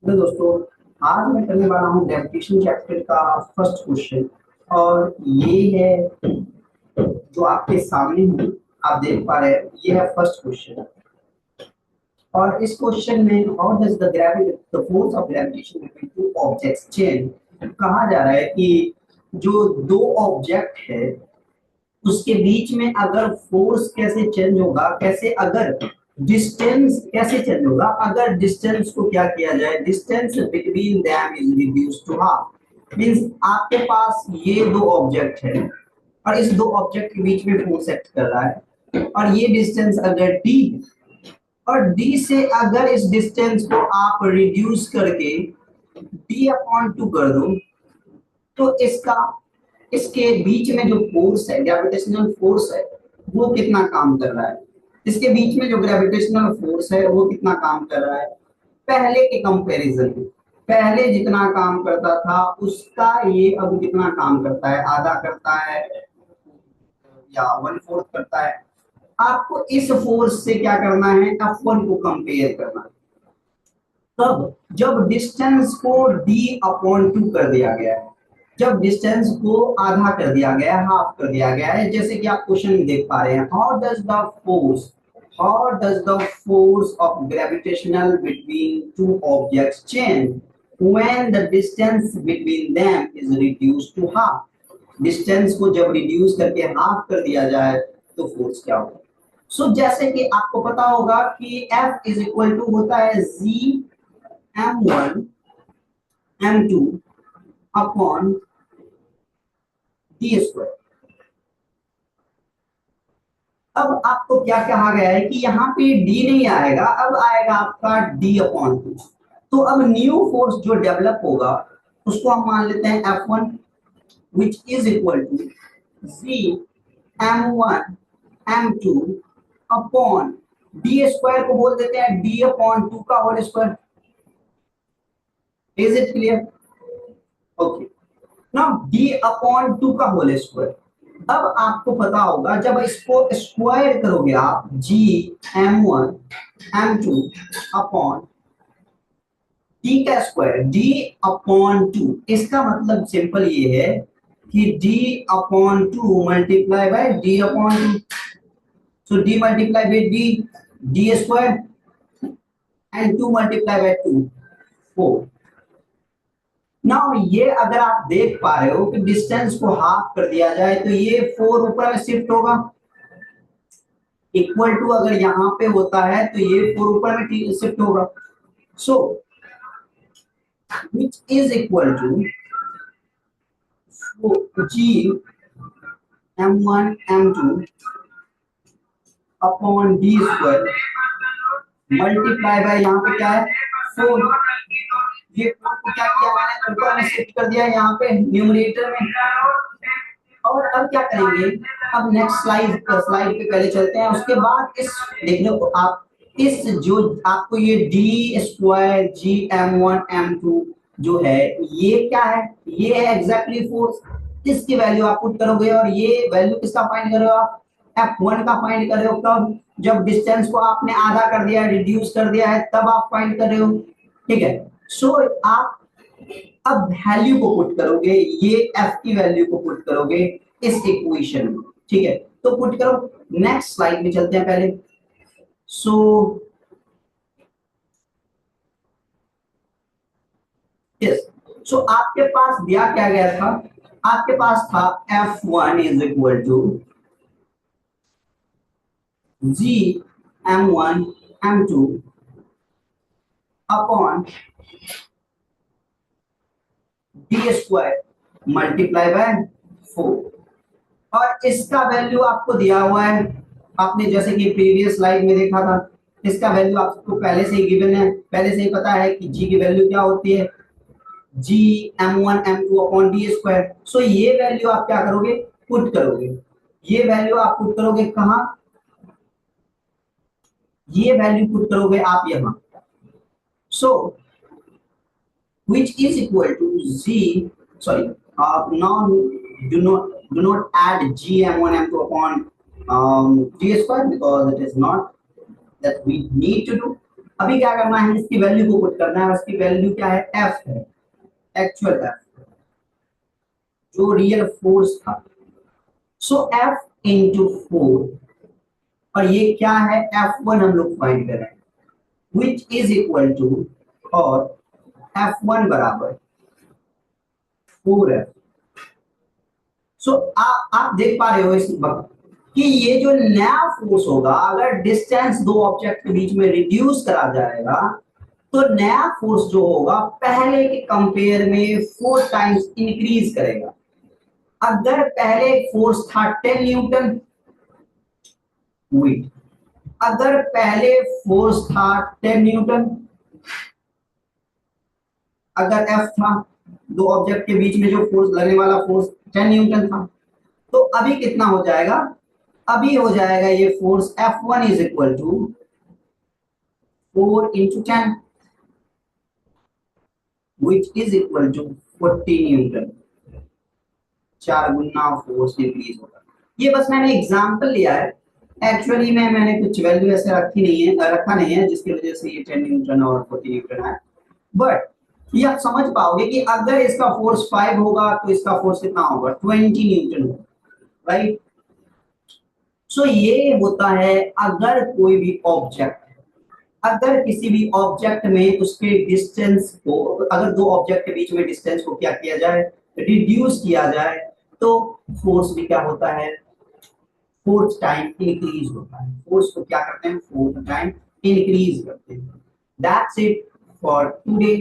Hello दोस्तों, आज मैं करने वाला हूँ ग्रेविटेशन चैप्टर का फर्स्ट क्वेश्चन। और ये है जो आपके सामने है, आप देख पा रहे हैं, ये है फर्स्ट क्वेश्चन। और इस क्वेश्चन में how does the force of gravitation between two objects change. कहा जा रहा है कि जो दो ऑब्जेक्ट है उसके बीच में अगर फोर्स कैसे चेंज होगा, कैसे अगर डिस्टेंस कैसे चेंज होगा अगर डिस्टेंस को क्या किया जाए, distance between them is reduce to half. Means आपके पास ये दो ऑब्जेक्ट है और इस दो ऑब्जेक्ट के बीच में फोर्स एक्ट कर रहा है और ये डिस्टेंस अगर डी और डी से अगर इस डिस्टेंस को आप रिड्यूस करके डी अपॉन टू कर दो तो इसका इसके बीच में जो फोर्स है, ग्रेविटेशनल फोर्स है, वो कितना काम कर रहा है। इसके बीच में जो ग्रेविटेशनल फोर्स है वो कितना काम कर रहा है पहले के कंपैरिजन में। पहले जितना काम करता था उसका ये अब कितना काम करता है, आधा करता है या वन फोर्थ करता है। आपको इस फोर्स से क्या करना है, F1 को कंपेयर करना है। तब जब डिस्टेंस को d अपॉन टू कर दिया गया है, जब डिस्टेंस को आधा कर दिया गया है, हाफ कर दिया गया है, जैसे कि आप क्वेश्चन में देख पा रहे हैं, how does the force of gravitational between two objects change when the distance between them is reduced to half. Distance को जब रिड्यूस करके हाफ कर दिया जाए तो फोर्स क्या होगा। जैसे कि आपको पता होगा कि F इज इक्वल टू होता है जी m1 m2 upon d square. अब आपको क्या कहा गया है कि यहाँ पे d नहीं आएगा, अब आएगा आपका d अपॉन टू। तो अब न्यू फोर्स जो डेवलप होगा उसको हम मान लेते हैं F1 which is equal to ji m1 m2 upon d square को बोल देते हैं d अपॉन टू का whole square. Is it clear? Okay, now d upon two का होल स्क्वायर। अब आपको पता होगा जब इसको स्क्वायर करोगे आप G m1 m2 upon d का स्क्वायर d अपॉन टू, इसका मतलब सिंपल ये है कि d upon two multiply by d upon two. So d multiply by d square and 2 multiply by 2 4। Now ये अगर आप देख पा रहे हो कि डिस्टेंस को हाफ कर दिया जाए तो ये 4 ऊपर में शिफ्ट होगा, इक्वल टू अगर यहाँ पे होता है तो ये 4 ऊपर में शिफ्ट होगा। So which is equal to ji m1 m2 upon d square multiply by यहाँ पे क्या है 4। ये 4 को क्या किया मैंने, ऊपर में शिफ्ट कर दिया यहाँ पे न्यूमरेटर में। और अब क्या करेंगे, अब नेक्स्ट स्लाइड पे पहले चलते हैं, उसके बाद इस देख लो आप, इस जो आपको ये डी स्क्वायर जी m1 m2 जो है ये क्या है, ये है एग्जैक्टली फोर्स। इसकी वैल्यू आप पुट करोगे और ये वैल्यू किसका फाइंड कर रहे हो आप, F1 का फाइंड कर रहे हो। कब, जब डिस्टेंस को आपने आधा कर दिया है, रिड्यूस कर दिया है, तब आप फाइंड कर रहे हो। ठीक है, आप अब वैल्यू को पुट करोगे, ये F की वैल्यू को पुट करोगे इस इक्वेशन में। ठीक है, तो पुट करो। नेक्स्ट स्लाइड में चलते हैं पहले। यस, आपके पास दिया क्या गया था, आपके पास था F1 is equal to ji m1 m2 upon d square multiply by 4। और इसका वैल्यू आपको दिया हुआ है, आपने जैसे कि प्रीवियस स्लाइड में देखा था, इसका वैल्यू आपको पहले से ही गिवन है, पहले से ही पता है कि जी की वैल्यू क्या होती है, जी m1 m2 upon d square. ये वैल्यू आप क्या करोगे, पुट करोगे। ये वैल्यू आप पुट करोगे कहां, ये वैल्यू पुट करोगे आप यहां। सो which is equal to z, sorry, now do not add g m1 m2 upon d square because it is not that we need to do. अभी क्या करना है, इसकी वैल्यू को पुट करना है, और इसकी वैल्यू क्या है, एफ है, एक्चुअल एफ जो रियल फोर्स था। सो एफ इंटू 4, और ये क्या है, F1 हम लोग फाइंड करें, विच इज इक्वल टू, और F1 बराबर 4F। सो आप देख पा रहे हो इस वक्त कि ये जो नया फोर्स होगा, अगर डिस्टेंस दो ऑब्जेक्ट के बीच में रिड्यूस करा जाएगा, तो नया फोर्स जो होगा पहले के कंपेयर में 4 टाइम्स इंक्रीज करेगा। अगर पहले फोर्स था 10 न्यूटन, वेट, अगर पहले फोर्स था 10 न्यूटन, अगर एफ था, दो ऑब्जेक्ट के बीच में जो फोर्स लगने वाला फोर्स 10 न्यूटन था, तो अभी कितना हो जाएगा, अभी हो जाएगा ये force F1 is equal to 4 into 10 which is equal to 40 newton. 4 गुना फोर्स इंक्रीज होगा। ये बस मैंने एग्जांपल लिया है, एक्चुअली में मैंने कुछ वैल्यू ऐसे रखा नहीं है जिसकी वजह से ये 10 न्यूटन और 40 न्यूटन है, बट ये आप समझ पाओगे कि अगर इसका फोर्स 5 होगा तो इसका फोर्स कितना होगा, 20 न्यूटन होगा, राइट। सो ये होता है अगर कोई भी ऑब्जेक्ट, अगर किसी भी ऑब्जेक्ट में उसके डिस्टेंस को, अगर दो ऑब्जेक्ट के बीच में डिस्टेंस को क्या किया जाए, रिड्यूस किया जाए, तो फोर्स भी क्या होता है, फोर्थ टाइम इंक्रीज होता है। फोर्स को क्या करते हैं, फोर्थ टाइम इंक्रीज करते हैं। That's it for today.